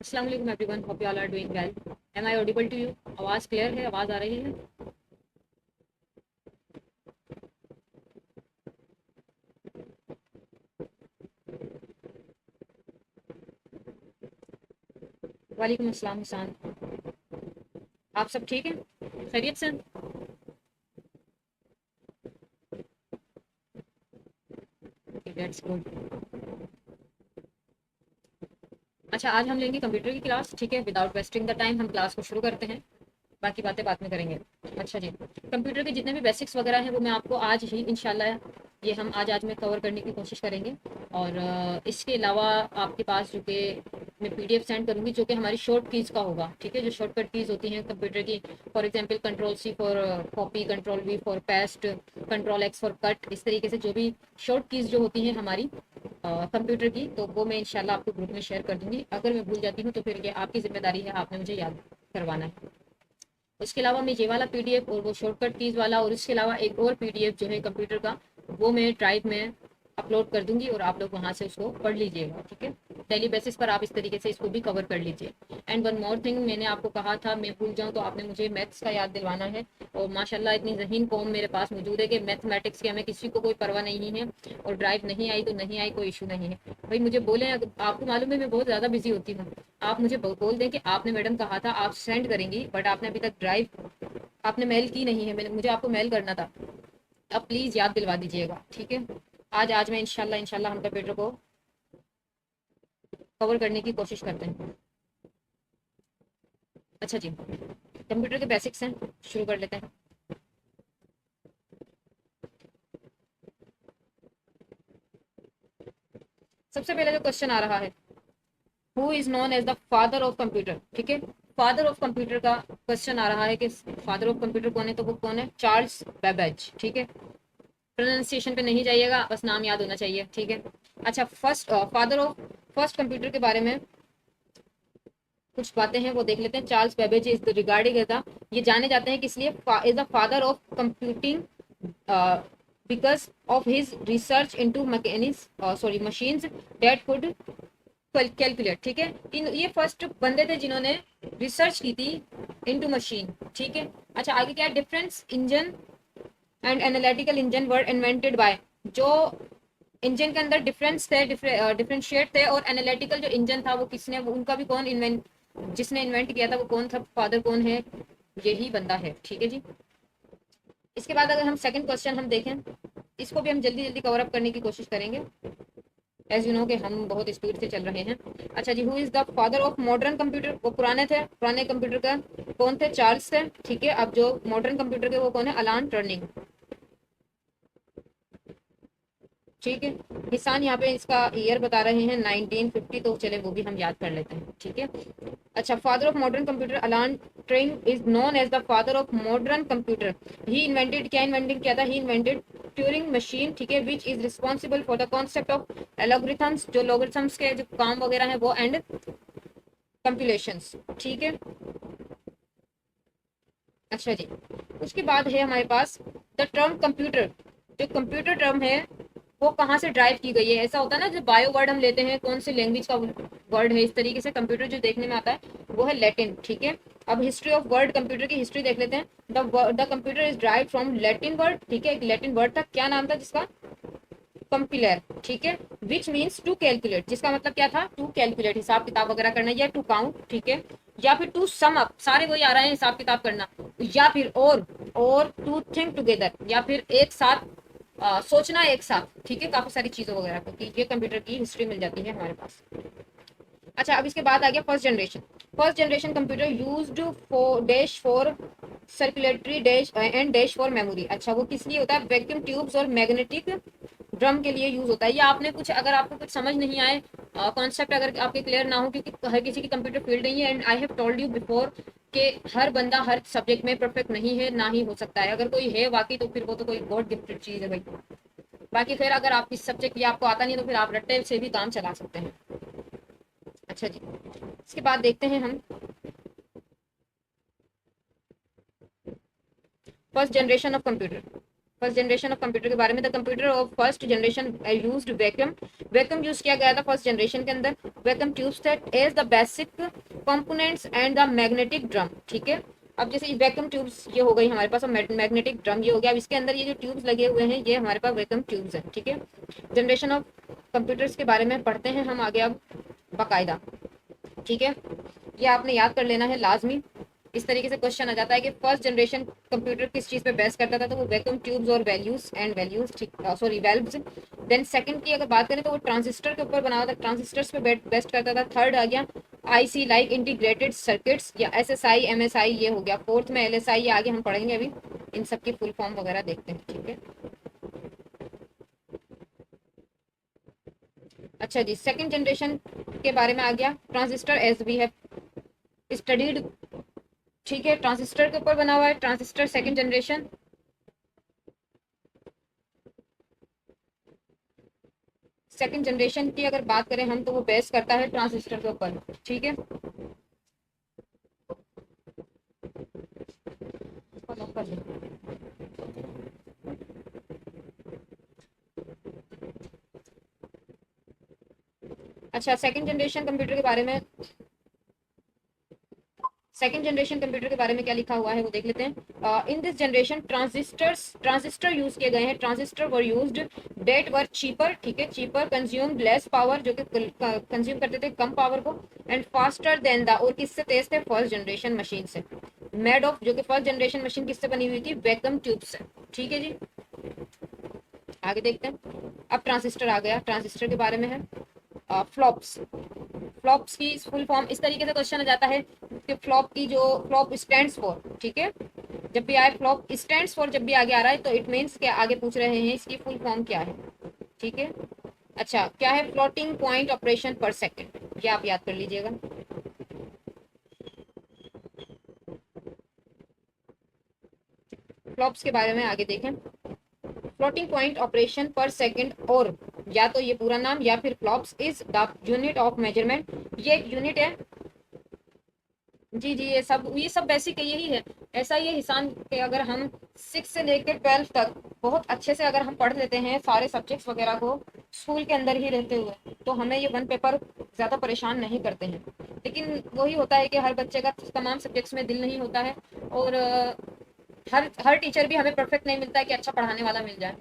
अस्सलाम वालेकुम everyone, hope you all are doing well. Am I audible to you? आवाज़ clear है? आवाज़ आ रही है? वालेकुम अस्सलाम हुसैन। आप सब ठीक हैं? खैरियत से? Okay, that's good. अच्छा, आज हम लेंगे कंप्यूटर की क्लास। ठीक है, विदाउट वेस्टिंग द टाइम हम क्लास को शुरू करते हैं। बाकी बातें बाद में करेंगे। अच्छा जी, कंप्यूटर के जितने भी बेसिक्स वगैरह हैं वो मैं आपको आज ही इंशाल्लाह ये हम आज में कवर करने की कोशिश करेंगे। और इसके अलावा आपके पास जो कि मैं पीडीएफ सेंड करूँगी जो कि हमारी शॉर्ट कीज़ का होगा। ठीक है, जो शॉर्टकट कीज़ होती हैं कंप्यूटर की, for example control c for copy, control v for paste, control x for cut, इस तरीके से जो भी शॉर्ट कीज़ जो होती हैं हमारी कंप्यूटर की, तो वो मैं इंशाल्लाह आपको ग्रुप में शेयर कर दूंगी। अगर मैं भूल जाती हूँ तो फिर ये आपकी जिम्मेदारी है, आपने मुझे याद करवाना है। उसके अलावा मैं ये वाला पीडीएफ और वो शॉर्टकट कीज वाला और इसके अलावा एक और पीडीएफ जो है कंप्यूटर का, वो मैं ड्राइव में अपलोड कर दूंगी और आप लोग वहां से उसको पढ़ लीजिएगा। ठीक है, डेली बेसिस पर आप इस तरीके से इसको भी कवर कर लीजिए। एंड वन मोर थिंग, मैंने आपको कहा था, मैं भूल जाऊँ तो आपने मुझे मैथ्स का याद दिलवाना है। और माशाल्लाह इतनी ज़हीन कौम मेरे पास मौजूद है कि मैथमेटिक्स की हमें किसी को कोई परवाह नहीं है। और ड्राइव नहीं आई तो नहीं आई, कोई इशू नहीं है। भाई मुझे बोलें, आपको मालूम है मैं बहुत ज़्यादा बिजी होती हूँ। आप मुझे बोल दें कि आपने मैडम कहा था आप सेंड करेंगी, बट आपने अभी तक ड्राइव आपने मेल की नहीं है। मैंने मुझे आपको मेल करना था। अब प्लीज़ याद दिलवा दीजिएगा। ठीक है, आज आज मैं इंशाल्लाह इंशाल्लाह हम कंप्यूटर को कवर करने की कोशिश करते हैं। अच्छा जी, कंप्यूटर के बेसिक्स हैं, शुरू कर लेते हैं। सबसे पहले जो क्वेश्चन आ रहा है, who is known as the father of computer. ठीक है, फादर ऑफ कंप्यूटर का क्वेश्चन आ रहा है कि फादर ऑफ कंप्यूटर कौन है, तो वो कौन है? Charles Babbage. ठीक है, प्रोनाउंसिएशन पे नहीं जाइएगा, बस नाम याद होना चाहिए। ठीक है, अच्छा, first father of first computer के बारे में कुछ बातें हैं वो देख लेते हैं। Charles Babbage is regarding as the, ये जाने जाते हैं किस लिए, is the father of computing because of his research into mechanics, sorry machines that could calculate. ठीक है, इन ये फर्स्ट बंदे थे जिन्होंने रिसर्च की थी इनटू मशीन। ठीक है, अच्छा आगे क्या है, difference engine and analytical engine were invented by, जो इंजन के अंदर डिफरेंस थे, डिफरेंशिएट थे, और एनालिटिकल जो इंजन था वो किसने, वो उनका भी कौन इन्वेंट, जिसने इन्वेंट किया था वो कौन था, फादर कौन है, यही बंदा है। ठीक है जी, इसके बाद अगर हम सेकंड क्वेश्चन हम देखें, इसको भी हम जल्दी जल्दी कवर अप करने की कोशिश करेंगे, एज यू नो कि हम बहुत स्पीड से चल रहे हैं। अच्छा जी, who is the father of modern computer, वो पुराने थे, पुराने कंप्यूटर का कौन थे? चार्ल्स थे। ठीक है, अब जो मॉडर्न कंप्यूटर के वो कौन है? अलान टर्निंग। ठीक है, किसान यहाँ पे इसका ईयर बता रहे हैं 1950, तो चले वो भी हम याद कर लेते हैं। ठीक है, अच्छा, father of modern computer Alan Turing is known as the father of modern computer. He invented, क्या इन्वेंटेड किया था? He invented Turing machine. ठीक है, which is responsible for the concept of algorithms, जो लॉगरिथम्स के जो काम वगैरह है वो, एंड कंप्यूलेशंस। ठीक है, अच्छा जी, उसके बाद है हमारे पास द टर्म कंप्यूटर, जो कंप्यूटर टर्म है वो कहाँ से ड्राइव की गई है। ऐसा होता है ना, जो बायो वर्ड हम लेते हैं कौन सी लैंग्वेज का वर्ड है, इस तरीके से कंप्यूटर जो देखने में आता है वो है लैटिन। ठीक है, अब हिस्ट्री ऑफ वर्ड, कंप्यूटर की हिस्ट्री देख लेते हैं। The computer is drive from Latin word. ठीक है, एक लैटिन वर्ड था, क्या नाम था जिसका? कंपिलर। ठीक है, विच मीन्स टू कैलकुलेट, जिसका मतलब क्या था? टू कैलकुलेट, हिसाब किताब वगैरह करना, या टू काउंट। ठीक है, या फिर टू सम अप, सारे वही आ रहे हैं, हिसाब किताब करना, या फिर और टू थिंक टुगेदर, या फिर एक साथ सोचना एक साथ। ठीक है, काफी सारी चीजों वगैरह को, ये कंप्यूटर की हिस्ट्री मिल जाती है हमारे पास। अच्छा, अब इसके बाद आ गया first generation. First generation computer used for dash for circulatory dash and dash for memory. अच्छा, वो किस लिए होता है? वैक्यूम ट्यूब्स और मैग्नेटिक ड्रम के लिए यूज होता है। या आपने कुछ, अगर आपको कुछ समझ नहीं आए, कॉन्सेप्ट अगर आपके क्लियर ना हो, क्योंकि हर किसी की कंप्यूटर फील्ड नहीं है, and I have told you before कि हर बंदा हर सब्जेक्ट में परफेक्ट नहीं है, ना ही हो सकता है। अगर कोई है वाकई तो फिर वो तो कोई गॉड गिफ्टेड चीज है भाई। बाकी फिर अगर आप इस सब्जेक्ट ये आपको आता नहीं है तो फिर आप रट्टे से भी काम चला सकते हैं। अच्छा जी, इसके बाद देखते हैं हम first generation of computer. First generation of computer के बारे में, the computer of first generation used vacuum, vacuum use किया गया था फर्स्ट जनरेशन के अंदर, vacuum tubes that as the basic components and the magnetic drum, ठीक है। अब जैसे वैक्यूम ट्यूब्स ये हो गई हमारे पास, और मैग्नेटिक ड्रम ये हो गया। अब इसके अंदर ये जो ट्यूब्स लगे हुए हैं ये हमारे पास वैक्यूम ट्यूब्स हैं, ठीक है। जनरेशन ऑफ कंप्यूटर्स के बारे में पढ़ते हैं हम आगे अब बाकायदा, ठीक है। ये आपने याद कर लेना है लाजमी। इस तरीके से क्वेश्चन आ जाता है कि फर्स्ट जनरेशन कंप्यूटर किस चीज़ पे बेस करता था, तो वो वैक्यूम ट्यूब्स और वैल्यूज ठीक, सॉरी वेल्व्स। देन सेकंड की अगर बात करें तो वो ट्रांजिस्टर के ऊपर बना हुआ था, ट्रांजिस्टर्स पे बेस्ट करता था। थर्ड आ गया आईसी लाइक इंटीग्रेटेड सर्किट्स या एसएसआई एमएसआई, ये हो गया। फोर्थ में एलएसआई, ये आगे हम पढ़ेंगे अभी, इन सब की फुल फॉर्म वगैरह देखते हैं, ठीक है। अच्छा जी, सेकंड जनरेशन के बारे में आ गया, transistor as we have studied, ठीक है। ट्रांजिस्टर के ऊपर बना हुआ है transistor second generation. Second generation की अगर बात करें हम तो वो बेस करता है ट्रांजिस्टर के ऊपर, ठीक है। अच्छा, सेकंड जनरेशन कंप्यूटर के बारे में, सेकंड जनरेशन कंप्यूटर के बारे में क्या लिखा हुआ है वो देख लेते हैं। In this generation transistor use किए गए हैं, transistor were used that were cheaper, ठीक है। चीपर, कंज्यूम लेस पावर, जो कि कंज्यूम करते थे कम पावर को, एंड फास्टर देन द, और किससे तेज थे, फर्स्ट जनरेशन मशीन से। मेड ऑफ, जो कि फर्स्ट जनरेशन मशीन किससे बनी हुई थी, वैक्यूम ट्यूब से, ठीक है जी। आगे देखते हैं। अब ट्रांजिस्टर आ गया, ट्रांजिस्टर के बारे में है फ्लॉप्स। फ्लॉप्स की फुल फॉर्म इस तरीके से क्वेश्चन आ जाता है कि फ्लॉप की जो फ्लॉप स्टैंड्स फॉर, ठीक है। जब भी आए फ्लॉप स्टैंड्स फॉर, जब भी आगे आ रहा है तो इट मीन्स के आगे पूछ रहे हैं इसकी फुल फॉर्म क्या है, ठीक है। अच्छा, क्या है, फ्लोटिंग पॉइंट ऑपरेशन पर सेकेंड, ये आप याद कर लीजिएगा। फ्लॉप्स के बारे में आगे देखें, फ्लोटिंग पॉइंट ऑपरेशन पर सेकंड, और या तो ये पूरा नाम या फिर flops is the unit of measurement, ये एक यूनिट है। जी जी, ये सब बेसिक यही है। ऐसा ही है हिसान के, अगर हम 6 से लेकर 12 तक बहुत अच्छे से अगर हम पढ़ लेते हैं सारे सब्जेक्ट्स वगैरह को स्कूल के अंदर ही रहते हुए, तो हमें ये वन पेपर ज़्यादा परेशान नहीं करते हैं। लेकिन वही होता है कि हर बच्चे का तमाम सब्जेक्ट्स में दिल नहीं होता है, और हर हर टीचर भी हमें परफेक्ट नहीं मिलता है कि अच्छा पढ़ाने वाला मिल जाए,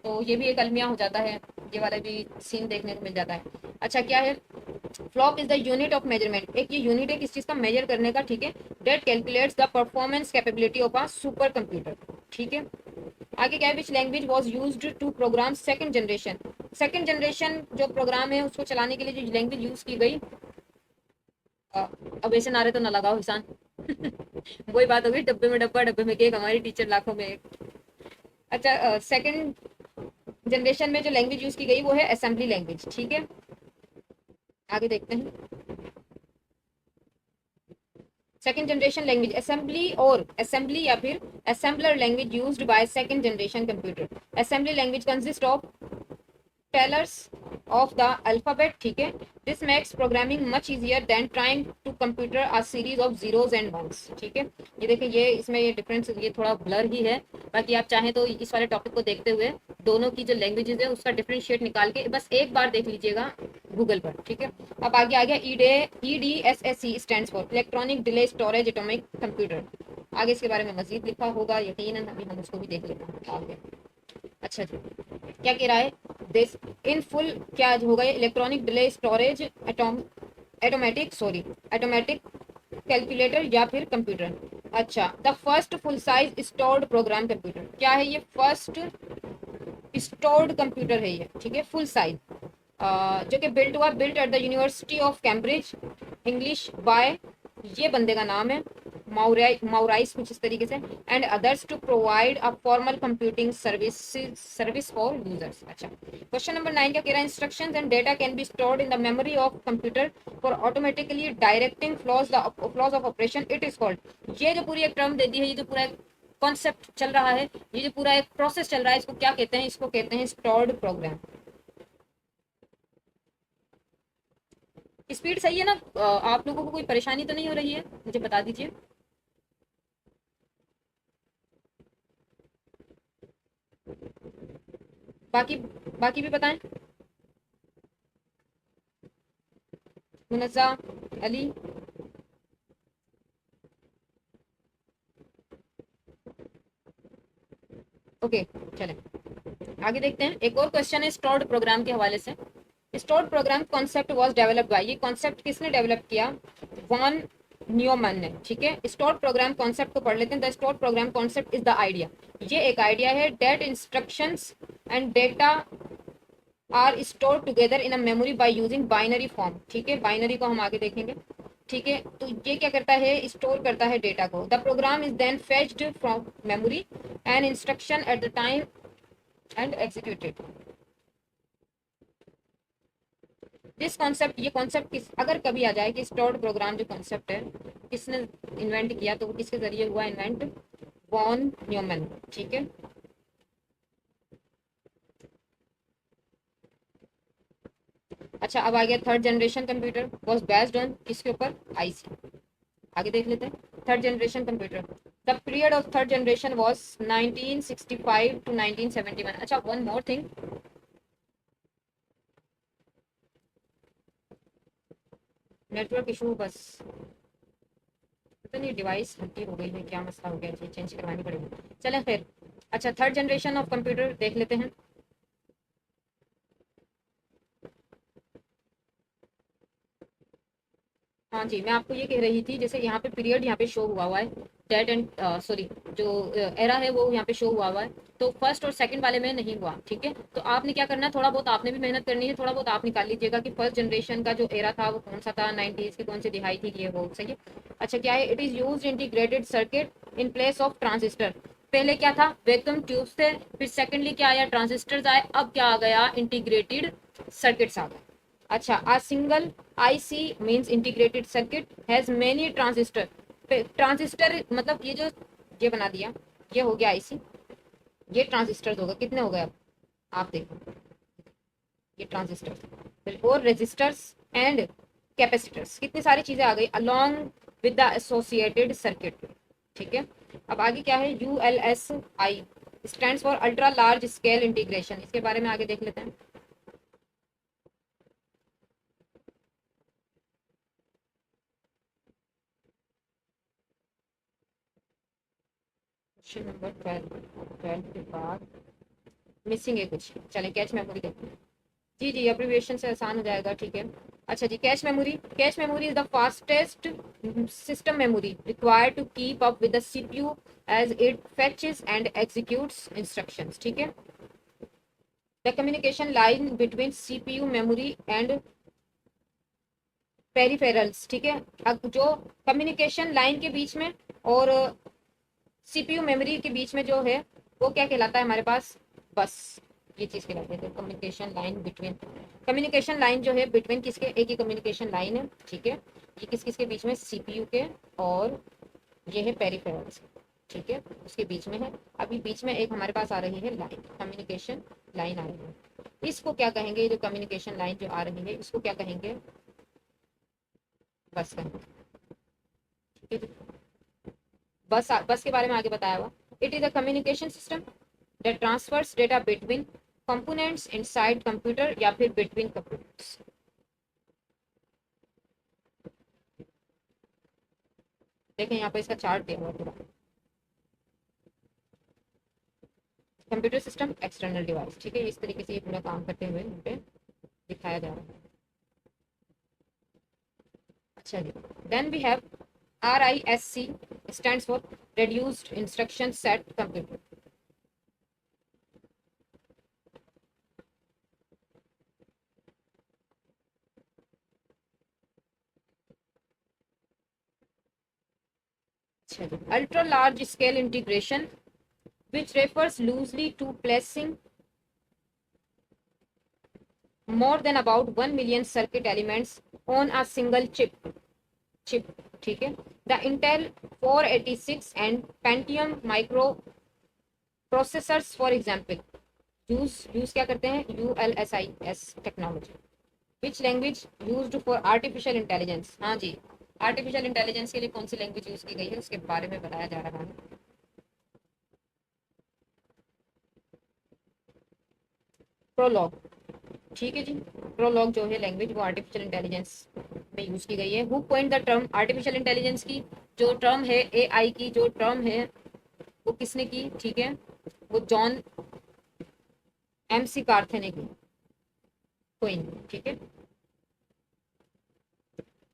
तो ये भी एक अलमिया हो जाता है, ये वाला भी सीन देखने को मिल जाता है। अच्छा, क्या है, flop is the unit of measurement, एक ये यूनिट है किस चीज़ का, मेजर करने का, ठीक है। That calculates the performance capability of a supercomputer, ठीक है। आगे क्या है, which language was used to program second generation, second generation जो प्रोग्राम है उसको चलाने के लिए जो लैंग्वेज यूज की गई, अब ऐसे नारे तो ना लगाओ हिसान वही बात हो गई, डब्बे में डब्बा डब्बे में केक, हमारी टीचर लाखों में एक। अच्छा, सेकंड जनरेशन में जो लैंग्वेज यूज की गई वो है असेंबली लैंग्वेज, ठीक है। आगे देखते हैं, सेकंड जनरेशन लैंग्वेज असेंबली, और असेंबली या फिर assembler language used by second generation computer. Assembly language consist of letters of the alphabet, ठीक है। This makes programming much easier than trying to computer a series of zeros and ones, ठीक है। ये देखिए, ये इसमें ये डिफरेंस, ये थोड़ा ब्लर ही है। बाकी आप चाहें तो इस वाले टॉपिक को देखते हुए दोनों की जो लैंग्वेजेस है उसका डिफरेंशिएट निकाल के बस एक बार देख लीजिएगा गूगल पर, ठीक है। अब आगे आ गया EDSSC stands for electronic delay storage atomic computer. आगे इसके बारे में मजीद लिखा होगा यकीनन, अभी हम उसको भी देख लेते हैं आगे। अच्छा जी, क्या कह रहा है, दिस इन फुल क्या होगा, electronic delay storage automatic, sorry automatic calculator या फिर कंप्यूटर। अच्छा, the first full size stored program computer, क्या है ये, फर्स्ट स्टोर्ड कंप्यूटर है ये, ठीक है, फुल साइज, जो कि built at the university of Cambridge, English by, ये बंदे का नाम है माउराइस कुछ इस तरीके से, and others to provide a formal computing service for users. अच्छा, क्वेश्चन नंबर 9 क्या कह रहा है, instructions and data can be stored in the memory of computer for automatically directing flows of operation, it is called, ये जो पूरी एक term दे दी है, ये जो पूरा कॉन्सेप्ट चल रहा है, ये जो पूरा एक प्रोसेस चल रहा है, इसको क्या कहते हैं, इसको कहते हैं स्टोर्ड प्रोग्राम। स्पीड सही है ना, आप लोगों को कोई परेशानी तो नहीं हो रही है, मुझे बता दीजिए। बाकी बाकी भी बताएं। मुनज़्ज़ा, अली। ओके, चलें आगे देखते हैं। एक और क्वेश्चन है स्टोर्ड प्रोग्राम के हवाले से। Stored program concept was developed by, ये कॉन्सेप्ट किसने डेवलप किया? वॉन न्यूमैन ने। ठीक है, स्टोर्ड प्रोग्राम कॉन्सेप्ट को पढ़ लेते हैं। The stored program concept is the idea, ये एक आइडिया है, that instructions and data are store together in a memory by using binary form. ठीक है, बाइनरी को हम आगे देखेंगे। ठीक है, तो ये क्या करता है? स्टोर करता है डेटा को। The program is then fetched from memory and instruction at the time and executed. This concept, ये कॉन्सेप्ट किस, अगर कभी आ जाए कि स्टोर्ड प्रोग्राम जो कॉन्सेप्ट है किसने इन्वेंट किया, तो वो किसके जरिए हुआ इन्वेंट? Von Neumann. ठीक है, अच्छा अब आ गया third generation computer was based on किसके ऊपर? आईसी। आगे देख लेते हैं third generation computer. The period of third generation was 1965 to 1971। अच्छा one more thing, network issue बस, पता नहीं डिवाइस हल्की हो गई है, क्या मसला हो गया है, चेंज करवानी पड़ेगी। चलें फिर, अच्छा थर्ड जनरेशन ऑफ कंप्यूटर देख लेते हैं। हाँ जी, मैं आपको ये कह रही थी, जैसे यहाँ पे पीरियड यहाँ पे शो हुआ है, डेट एंड सॉरी जो एरा है वो यहाँ पे शो हुआ है, तो फर्स्ट और सेकंड वाले में नहीं हुआ। ठीक है, तो आपने क्या करना है, थोड़ा बहुत आपने भी मेहनत करनी है, थोड़ा बहुत आप निकाल लीजिएगा कि फर्स्ट जनरेशन का जो एरा था वो कौन सा था, 90s की कौन सी दिहाई थी, ये वो सही है। अच्छा क्या है? It is use integrated circuit in place of transistor. पहले क्या था? वैक्यूम ट्यूब्स थे, फिर सेकेंडली क्या आया? ट्रांजिस्टर्स आए, अब क्या आ गया? इंटीग्रेटेड सर्किट्स आ गए। अच्छा, a single IC means integrated circuit has many transistor। Transistor मतलब ये जो ये बना दिया, ये हो गया आईसी, ये ट्रांजिस्टर होगा, कितने हो गए अब आप देखो, ये ट्रांजिस्टर और रेजिस्टर्स एंड कैपेसिटर्स, कितनी सारी चीजें आ गई along with the associated circuit. ठीक है, अब आगे क्या है? ULSI stands for ultra large scale integration, इसके बारे में आगे देख लेते हैं। क्वेश्चन नंबर 12, 12 के बाद मिसिंग है कुछ, चलें कैच मेमोरी देखते हैं। जी जी, अब्रिविएशन से आसान हो जाएगा। ठीक है, अच्छा जी, cache memory. Cache memory is the fastest system memory required to keep up with the CPU as it fetches and executes instructions. ठीक है, the communication line between CPU memory and peripherals. ठीक है, अब जो कम्युनिकेशन लाइन के बीच में और CPU memory के बीच में जो है वो क्या कहलाता है हमारे पास? बस, ये चीज कहलाती है communication line between. Communication line जो है बिटवीन किसके? एक ही कम्युनिकेशन लाइन है। ठीक है, ये किस किसके बीच में? सीपीयू के और ये है पेरिफेरल्स। ठीक है, उसके बीच में है। अभी बीच में एक हमारे पास आ रही है लाइन, कम्युनिकेशन लाइन आ रही है, इसको क्या कहेंगे? ये जो कम्युनिकेशन लाइन जो आ रही है इसको क्या कहेंगे? बस कहेंगे। ठीक है, बस बस के बारे में आगे बताया हुआ। It is a communication system that transfers data between components inside computer या फिर बिटवीन कंप्यूटर्स। देखें यहाँ पे इसका चार्ट दिया हुआ है पूरा। Computer system external device. ठीक है, इस तरीके से ये पूरा काम करते हुए यहाँ पे दिखाया जा रहा है। अच्छा जी, then we have RISC stands for reduced instruction set computer। अच्छा जी, ultra large scale integration which refers loosely to placing more than about 1 million circuit elements on a single chip। ठीक है, the Intel 486 and Pentium micro processors for example use क्या करते हैं? ULSIS technology. Which language used for artificial intelligence? हाँ जी, artificial intelligence के लिए कौन सी language use की गई है उसके बारे में बताया जा रहा है। प्रोलॉग, ठीक है जी। प्रोलॉग जो है लैंग्वेज वो आर्टिफिशियल इंटेलिजेंस में यूज की गई है। Who point the term artificial intelligence की जो टर्म है, एआई की जो टर्म है वो किसने की, ठीक है, वो जॉन एमसी कारथे ने की, कोइन, ठीक है।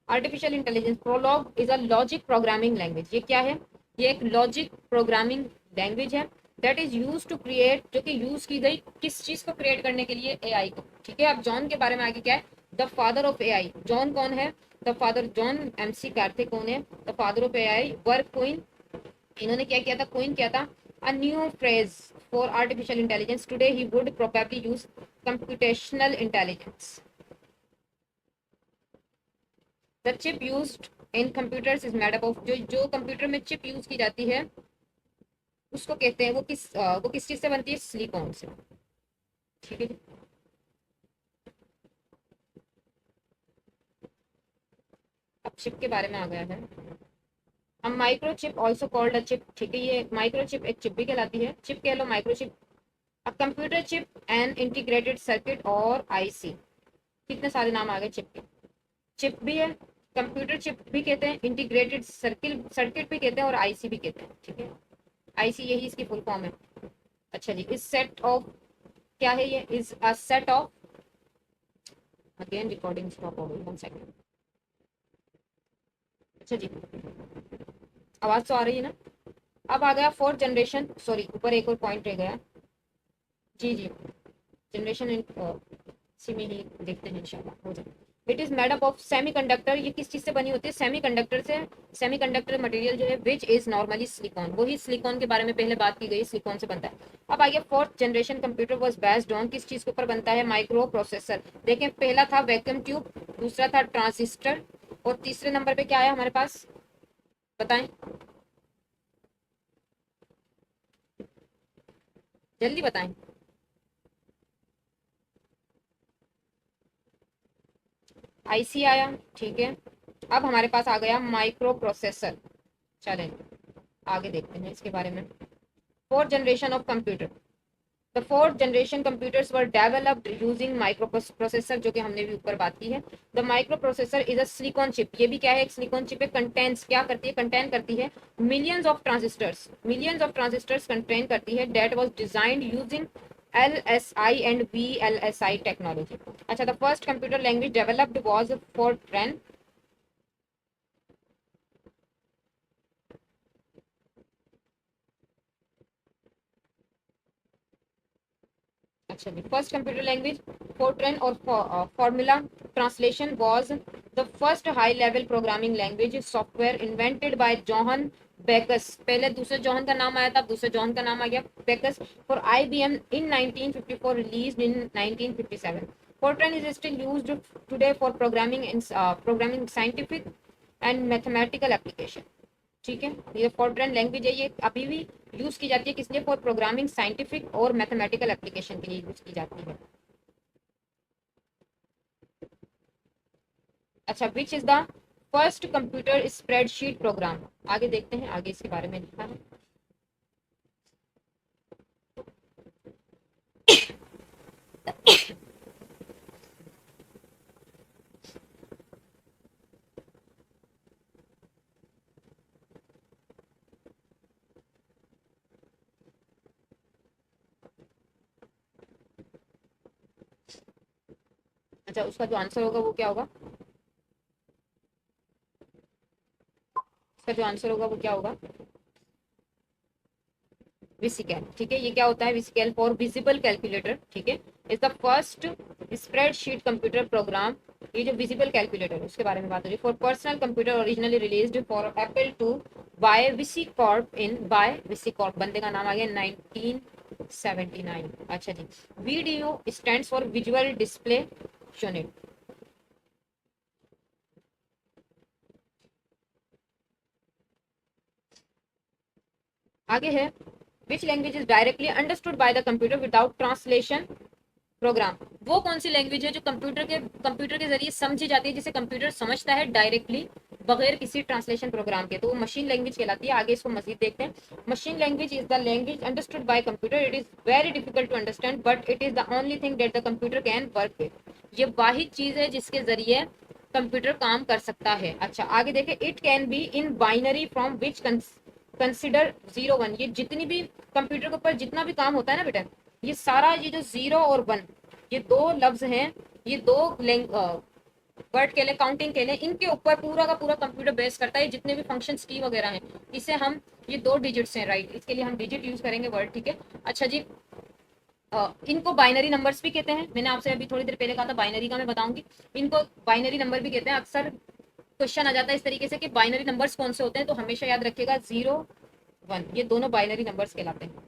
Artificial intelligence Prolog is a logic programming language, ये क्या है, ये एक लॉजिक प्रोग्रामिंग लैंग्वेज है that is use to create, जो कि यूज की गई किस चीज को क्रिएट करने के लिए, एआई को, ठीक है। अब जॉन के बारे में आगे क्या है, the father of AI, John कौन है, द फादर, जॉन एमसी कार्थे कौन है, the father of AI work coin, इन्होंने क्या किया था, कोइन किया था a new phrase for artificial intelligence, today he would probably use computational intelligence, the chip used in computers is made up of, जो जो कंप्यूटर में चिप यूज की जाती है उसको कहते हैं, वो किस चीज से बनती है, सिलिकॉन से, ठीक है जी। अब चिप के बारे में आ गया है, अब microchip also called a chip, ठीक है, ये माइक्रोचिप एक चिप भी कहलाती है, चिप कह लो, माइक्रोचिप, अब computer chip and integrated circuit और आईसी, कितने सारे नाम आ गए चिप के, चिप भी है, कंप्यूटर चिप भी कहते हैं, इंटीग्रेटेड सर्किट सर्किट भी कहते हैं और आईसी भी कहते हैं, ठीक है। आईसी यही इसकी फुल फॉर्म है। अच्छा जी, इस सेट ऑफ, क्या है ये, is a set of, again recording stop हो गई, 1 सेकंड। अच्छा जी, आवाज तो आ रही है ना। अब आ गया फोर्थ जनरेशन, सॉरी ऊपर एक और पॉइंट रह गया, जी जी, जनरेशन इसी में ही देखते हैं इंशाल्लाह हो जाए। It is made up of semiconductor, ये किस चीज से बनी होती है, सेमीकंडक्टर से, सेमीकंडक्टर मटेरियल जो है विच इज नॉर्मली सिलिकॉन, वही सिलिकॉन के बारे में पहले बात की गई, सिलिकॉन से बनता है। अब आइए, fourth generation computer was based on, किस चीज के ऊपर बनता है, माइक्रो प्रोसेसर, देखें पहला था वैक्यूम ट्यूब, दूसरा था ट्रांजिस्टर, और तीसरे नंबर पे क्या है हमारे पास, बताएं, जल्दी बताएं। आईसी आया, ठीक है। अब हमारे पास आ गया माइक्रो प्रोसेसर, चलें आगे देखते हैं इसके बारे में। Fourth generation of computer, the fourth generation computers were developed using micro processor, जो कि हमने भी ऊपर बात की है। The micro processor is a silicon chip, ये भी क्या है, एक सिलिकॉन चिप है, कंटेंट्स क्या करती है, कंटेन करती है मिलियंस ऑफ ट्रांजिस्टर्स कंटेन करती है, that was designed using LSI and VLSI technology. अच्छा, the first computer language developed was Fortran, अच्छा जी, फर्स्ट कंप्यूटर लैंग्वेज फोर्ट्रैन और formula translation was the first high level programming language software invented by John Backus, पहले दूसरे John का नाम आया था, दूसरे जॉहन का नाम आ गया Backus, for IBM in 1954, released in 1957। Fortran is still used today for programming scientific and mathematical application, ठीक है। ये फॉर्ट्रैन लैंग्वेज है, ये अभी भी यूज की जाती है, किस लिए, फॉर प्रोग्रामिंग साइंटिफिक और मैथमेटिकल एप्लीकेशन के लिए यूज की जाती है। अच्छा, which is the first computer spreadsheet programme, आगे देखते हैं, आगे इसके बारे में लिखा है। अच्छा, उसका जो आंसर होगा वो क्या होगा, उसका जो आंसर होगा वो क्या होगा, विसिकैल, ठीक है। ये क्या होता है, विसिकैल फॉर विजिबल कैलकुलेटर, ठीक है, is the first spreadsheet computer program, ये जो विजिबल कैलकुलेटर है उसके बारे में बात हो रही है, for personal computer originally released for Apple two by VisiCorp in, by VisiCorp, बंदे का नाम आ गया 1979। अच्छा जी, video stands for visual display unit, आगे है, which language is directly understood by the computer without translation program, वो कौन सी लैंग्वेज है जो कंप्यूटर के जरिए समझी जाती है, जिसे कंप्यूटर समझता है डायरेक्टली बगैर किसी ट्रांसलेशन प्रोग्राम के, तो वो मशीन लैंग्वेज कहलाती है। आगे इसको मजीद देखते हैं। Machine language is the language understood by computer, it is very difficult to understand but it is the only thing that the computer can work with. ये वाहिद चीज है जिसके जरिए कंप्यूटर काम कर सकता है। अच्छा आगे देखें, it can be in binary from which consider 0 1। ये जितनी भी कंप्यूटर के ऊपर जितना भी काम होता है ना बेटा, ये सारा ये जो 0 और 1, ये दो लफ्ज हैं, ये दो वर्ड के लिए, काउंटिंग के लिए, इनके ऊपर पूरा का पूरा कंप्यूटर बेस करता है। जितने भी फंक्शन की वगैरह हैं, इसे हम, ये दो डिजिट्स हैं राइट, इसके लिए हम डिजिट यूज करेंगे वर्ड, ठीक है। अच्छा जी, इनको बाइनरी नंबर्स भी कहते हैं। मैंने आपसे अभी थोड़ी देर पहले कहा था बाइनरी का मैं बताऊंगी। इनको बाइनरी नंबर भी कहते हैं। अक्सर क्वेश्चन आ जाता है इस तरीके से कि बाइनरी नंबर्स कौन से होते हैं, तो हमेशा याद रखिएगा 0 1, ये दोनों बाइनरी नंबर्स कहलाते हैं।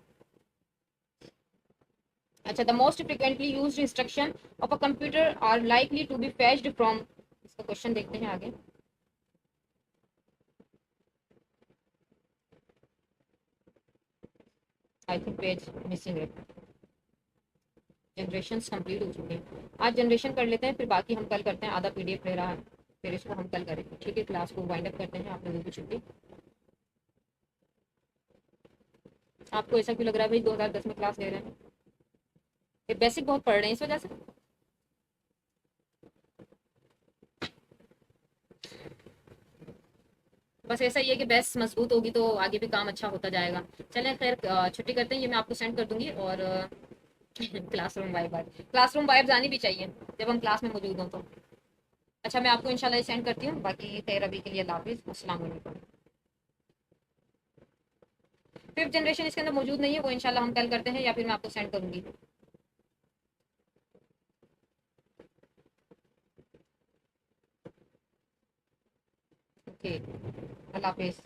अच्छा, the most frequently used instruction of a computer are likely to be fetched from, इसका क्वेश्चन देखते हैं आगे। आई थिंक पेज मिसिंग है। जनरेशन कंप्लीट हो चुके हैं। आज जनरेशन कर लेते हैं, फिर बाकी हम कल करते हैं। आधा पीडीएफ ले रहा है, फिर इसको हम कल करेंगे, ठीक है। क्लास को वाइंड अप करते हैं, आप लोगों की छुट्टी। आपको ऐसा क्यों लग रहा है भाई 2010 में क्लास ले रहे हैं? ये बेसिक बहुत पढ़ रहे हैं इस वजह से। बस ऐसा ही है कि बेस मजबूत होगी तो आगे भी काम अच्छा होता जाएगा। चलें खैर, छुट्टी करते हैं, ये मैं आपको सेंड कर दूंगी। और क्लासरूम वाइब, क्लासरूम वाइब्स आनी भी चाहिए जब हम क्लास में मौजूद हों तो। अच्छा, मैं आपको इंशाल्लाह सेंड करती हूँ। बाकी खैर अभी के लिए अल्लाह हाफिज़, अस्सलाम वालेकुम। फिफ्थ जनरेशन इसके अंदर मौजूद नहीं है, वो इंशाल्लाह हम कल करते हैं, या फिर मैं आपको सेंड करूंगी। ओके, अल्लाह हाफिज़।